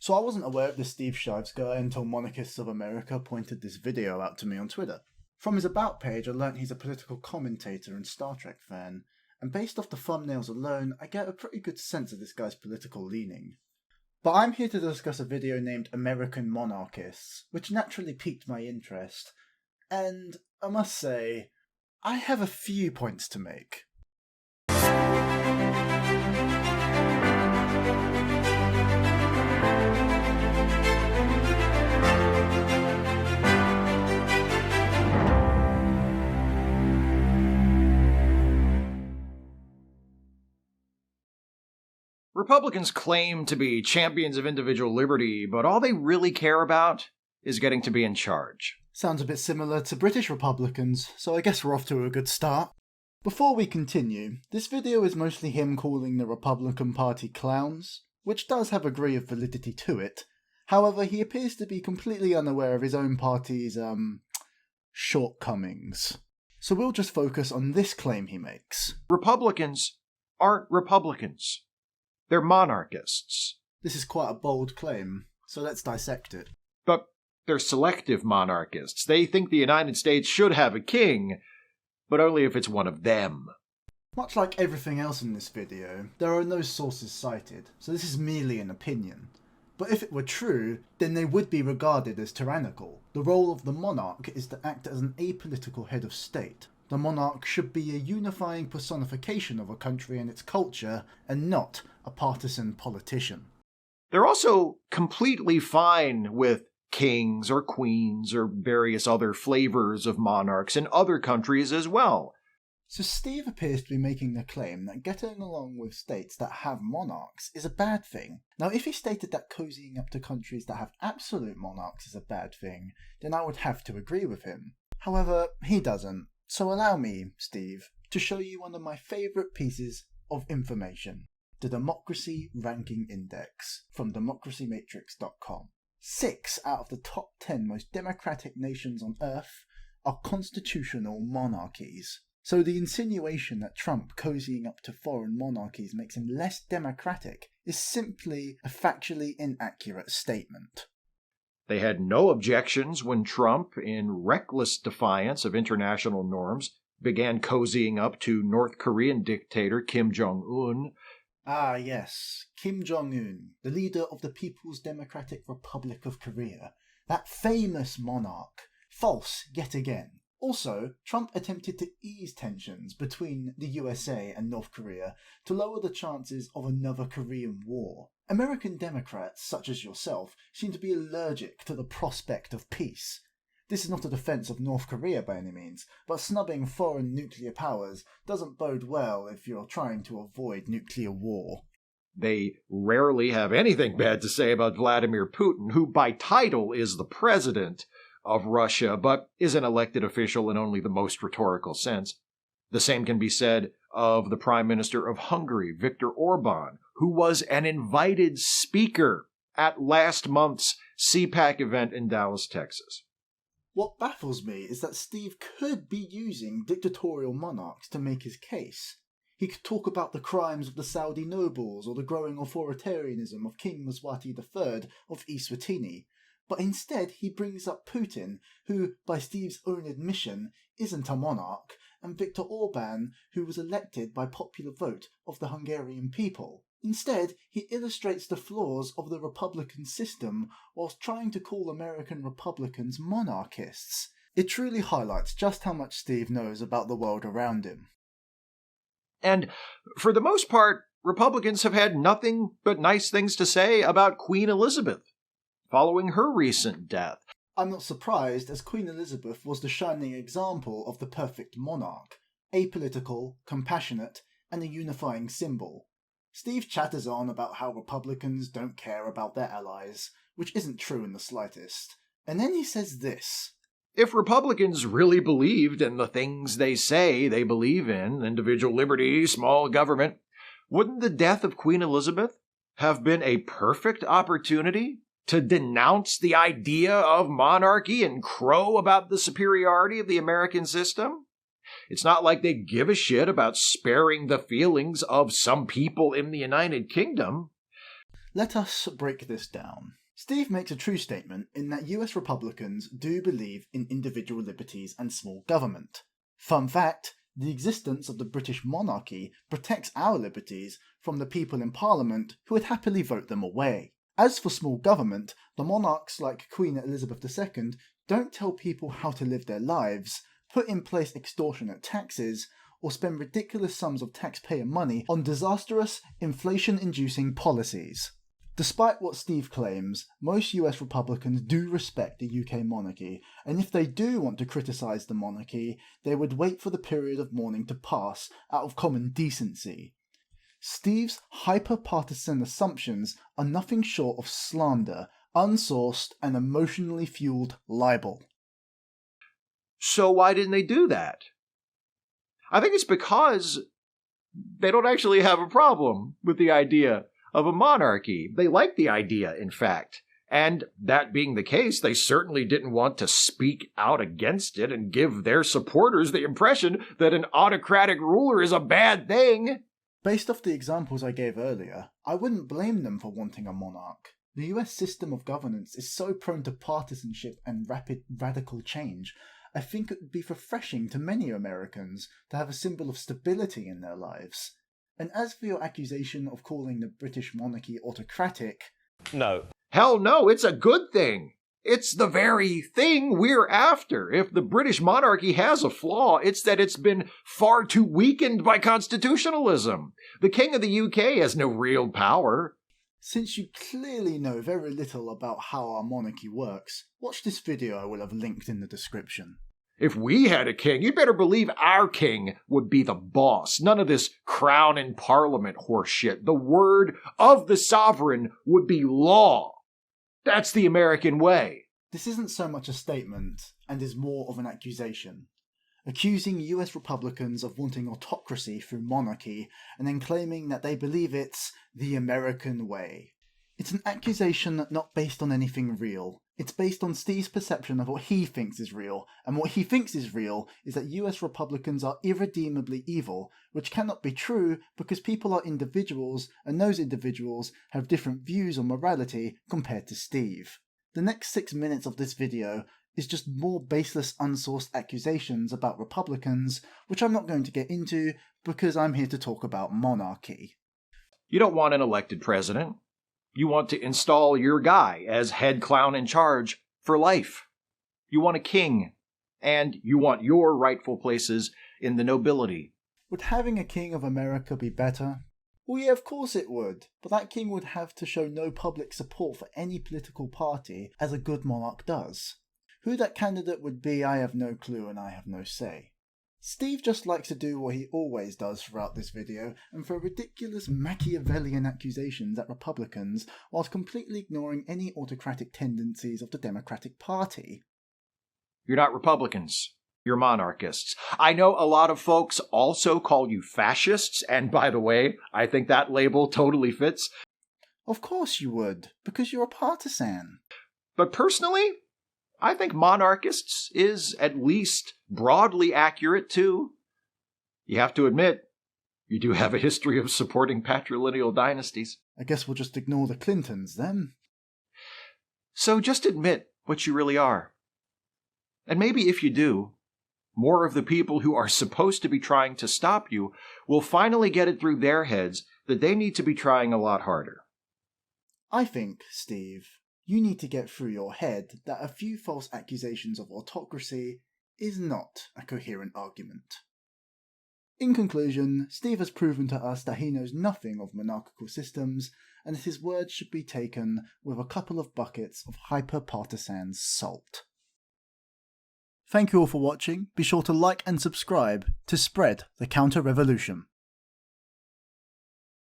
So I wasn't aware of the Steve Shives guy until Monarchists of America pointed this video out to me on Twitter. From his About page, I learnt he's a political commentator and Star Trek fan, and based off the thumbnails alone, I get a pretty good sense of this guy's political leaning. But I'm here to discuss a video named American Monarchists, which naturally piqued my interest, and I must say, I have a few points to make. Republicans claim to be champions of individual liberty, but all they really care about is getting to be in charge. Sounds a bit similar to British Republicans, so I guess we're off to a good start. Before we continue, this video is mostly him calling the Republican Party clowns, which does have a degree of validity to it. However, he appears to be completely unaware of his own party's, shortcomings. So we'll just focus on this claim he makes. Republicans aren't Republicans. They're monarchists. This is quite a bold claim, so let's dissect it. But they're selective monarchists. They think the United States should have a king, but only if it's one of them. Much like everything else in this video, there are no sources cited, so this is merely an opinion. But if it were true, then they would be regarded as tyrannical. The role of the monarch is to act as an apolitical head of state. The monarch should be a unifying personification of a country and its culture, and not a partisan politician. They're also completely fine with kings or queens or various other flavors of monarchs in other countries as well. So Steve appears to be making the claim that getting along with states that have monarchs is a bad thing. Now, if he stated that cozying up to countries that have absolute monarchs is a bad thing, then I would have to agree with him. However, he doesn't. So allow me, Steve, to show you one of my favourite pieces of information. The Democracy Ranking Index from democracymatrix.com. 6 out of the top 10 most democratic nations on Earth are constitutional monarchies. So the insinuation that Trump cozying up to foreign monarchies makes him less democratic is simply a factually inaccurate statement. They had no objections when Trump, in reckless defiance of international norms, began cozying up to North Korean dictator Kim Jong-un. Ah yes, Kim Jong-un, the leader of the People's Democratic Republic of Korea, that famous monarch. False yet again. Also, Trump attempted to ease tensions between the USA and North Korea to lower the chances of another Korean war. American Democrats, such as yourself, seem to be allergic to the prospect of peace. This is not a defence of North Korea by any means, but snubbing foreign nuclear powers doesn't bode well if you're trying to avoid nuclear war. They rarely have anything bad to say about Vladimir Putin, who by title is the president of Russia, but is an elected official in only the most rhetorical sense. The same can be said of the Prime Minister of Hungary, Viktor Orban, who was an invited speaker at last month's CPAC event in Dallas, Texas. What baffles me is that Steve could be using dictatorial monarchs to make his case. He could talk about the crimes of the Saudi nobles or the growing authoritarianism of King Mswati III of Eswatini, but instead he brings up Putin, who, by Steve's own admission, isn't a monarch, and Viktor Orban, who was elected by popular vote of the Hungarian people. Instead, he illustrates the flaws of the Republican system whilst trying to call American Republicans monarchists. It truly highlights just how much Steve knows about the world around him. And for the most part, Republicans have had nothing but nice things to say about Queen Elizabeth following her recent death. I'm not surprised, as Queen Elizabeth was the shining example of the perfect monarch, apolitical, compassionate, and a unifying symbol. Steve chatters on about how Republicans don't care about their allies, which isn't true in the slightest. And then he says this. If Republicans really believed in the things they say they believe in, individual liberty, small government, wouldn't the death of Queen Elizabeth have been a perfect opportunity to denounce the idea of monarchy and crow about the superiority of the American system? It's not like they give a shit about sparing the feelings of some people in the United Kingdom. Let us break this down. Steve makes a true statement in that US Republicans do believe in individual liberties and small government. Fun fact, the existence of the British monarchy protects our liberties from the people in Parliament who would happily vote them away. As for small government, the monarchs like Queen Elizabeth II don't tell people how to live their lives, put in place extortionate taxes, or spend ridiculous sums of taxpayer money on disastrous, inflation-inducing policies. Despite what Steve claims, most US Republicans do respect the UK monarchy, and if they do want to criticise the monarchy, they would wait for the period of mourning to pass out of common decency. Steve's hyper-partisan assumptions are nothing short of slander, unsourced and emotionally fueled libel. So why didn't they do that? I think it's because they don't actually have a problem with the idea of a monarchy. They like the idea, in fact. And that being the case, they certainly didn't want to speak out against it and give their supporters the impression that an autocratic ruler is a bad thing. Based off the examples I gave earlier, I wouldn't blame them for wanting a monarch. The US system of governance is so prone to partisanship and rapid radical change. I think it would be refreshing to many Americans to have a symbol of stability in their lives. And as for your accusation of calling the British monarchy autocratic... No. Hell no, it's a good thing. It's the very thing we're after. If the British monarchy has a flaw, it's that it's been far too weakened by constitutionalism. The King of the UK has no real power. Since you clearly know very little about how our monarchy works, watch this video I will have linked in the description. If we had a king, you'd better believe our king would be the boss. None of this crown and parliament horseshit. The word of the sovereign would be law. That's the American way. This isn't so much a statement, and is more of an accusation. Accusing US Republicans of wanting autocracy through monarchy, and then claiming that they believe it's the American way. It's an accusation not based on anything real. It's based on Steve's perception of what he thinks is real, and what he thinks is real is that US Republicans are irredeemably evil, which cannot be true because people are individuals, and those individuals have different views on morality compared to Steve. The next 6 minutes of this video is just more baseless, unsourced accusations about Republicans, which I'm not going to get into because I'm here to talk about monarchy. You don't want an elected president. You want to install your guy as head clown in charge for life. You want a king, and you want your rightful places in the nobility. Would having a king of America be better? Well, yeah, of course it would, but that king would have to show no public support for any political party, as a good monarch does. Who that candidate would be, I have no clue and I have no say. Steve just likes to do what he always does throughout this video and throw ridiculous Machiavellian accusations at Republicans whilst completely ignoring any autocratic tendencies of the Democratic Party. You're not Republicans. You're monarchists. I know a lot of folks also call you fascists, and by the way, I think that label totally fits. Of course you would, because you're a partisan. But personally, I think monarchists is at least broadly accurate too. You have to admit, you do have a history of supporting patrilineal dynasties. I guess we'll just ignore the Clintons then. So just admit what you really are. And maybe if you do, more of the people who are supposed to be trying to stop you will finally get it through their heads that they need to be trying a lot harder. I think, Steve, you need to get through your head that a few false accusations of autocracy is not a coherent argument. In conclusion, Steve has proven to us that he knows nothing of monarchical systems, and that his words should be taken with a couple of buckets of hyper-partisan salt. Thank you all for watching. Be sure to like and subscribe to spread the counter-revolution.